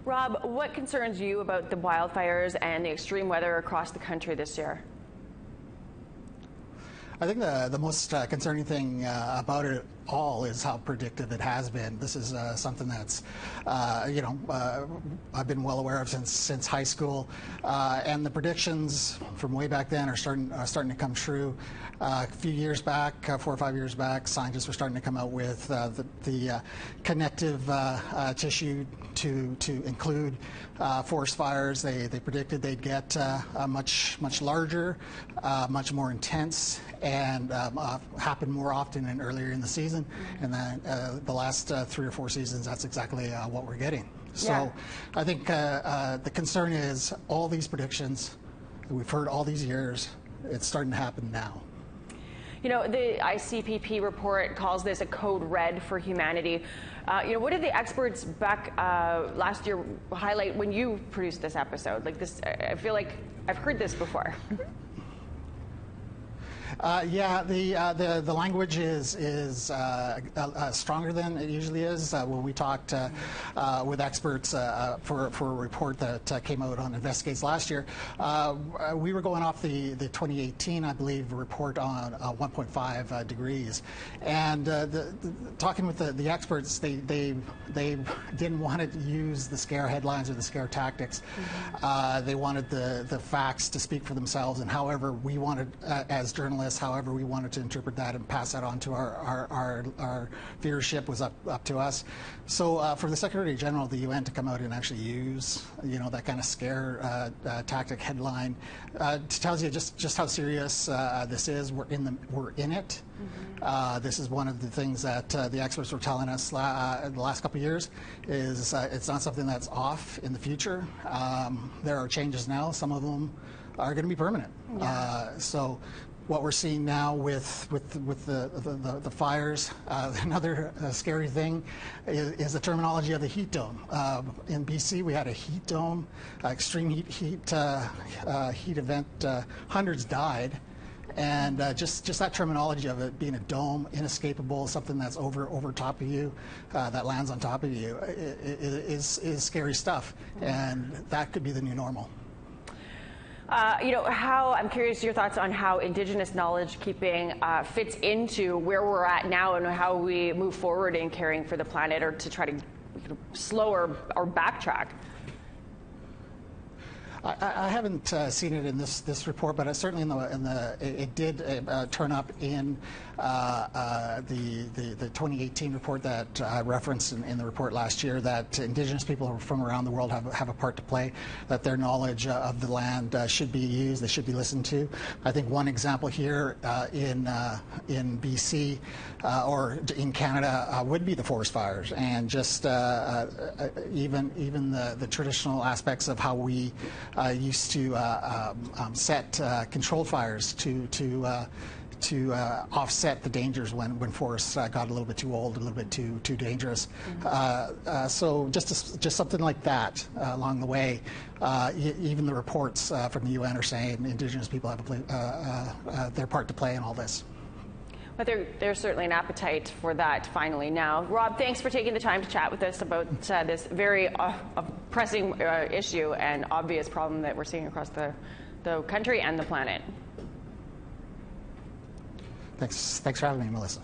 Rob, what concerns you about the wildfires and the extreme weather across the country this year? I think the most concerning thing about it all is how predictive it has been. This is something that's, I've been well aware of since high school, and the predictions from way back then are starting to come true. A few years back, 4 or 5 years back, scientists were starting to come out with the connective tissue to include forest fires. They predicted they'd get much larger, much more intense, and happen more often and earlier in the season. And then the last 3 or 4 seasons, that's exactly what we're getting. So I think the concern is all these predictions that we've heard all these years, it's starting to happen now. You know, the ICPP report calls this a code red for humanity. What did the experts back last year highlight when you produced this episode? Like this, I feel like I've heard this before. The language is stronger than it usually is. When we talked with experts for a report that came out on Investigates last year, we were going off the 2018, I believe, report on 1.5 degrees. And talking with the experts, they didn't want to use the scare headlines or the scare tactics. They wanted the facts to speak for themselves, and however we wanted, as journalists, however we wanted to interpret that and pass that on to our viewership was up to us. So for the Secretary General of the UN to come out and actually use that kind of scare tactic headline tells you just how serious this is. We're in it. This is one of the things that the experts were telling us the last couple of years is it's not something that's off in the future. There are changes now. Some of them are going to be permanent. So what we're seeing now with the fires, another scary thing is the terminology of the heat dome. In BC, we had a heat dome, extreme heat event. Hundreds died. And just that terminology of it being a dome, inescapable, something that's over top of you, that lands on top of you, is scary stuff. And that could be the new normal. I'm curious your thoughts on how Indigenous knowledge keeping fits into where we're at now and how we move forward in caring for the planet, or to try to slow or backtrack. I haven't seen it in this report, but certainly it did turn up in the 2018 report that I referenced in the report last year, that Indigenous people from around the world have a part to play, that their knowledge of the land should be used, they should be listened to. I think one example here in BC or in Canada would be the forest fires, and just even the traditional aspects of how we used to set controlled fires to offset the dangers when forests got a little bit too old, a little bit too dangerous. So just something like that along the way. Even the reports from the UN are saying Indigenous people have their part to play in all this. But there's certainly an appetite for that finally now. Rob, thanks for taking the time to chat with us about this very pressing issue and obvious problem that we're seeing across the country and the planet. Thanks for having me, Melissa.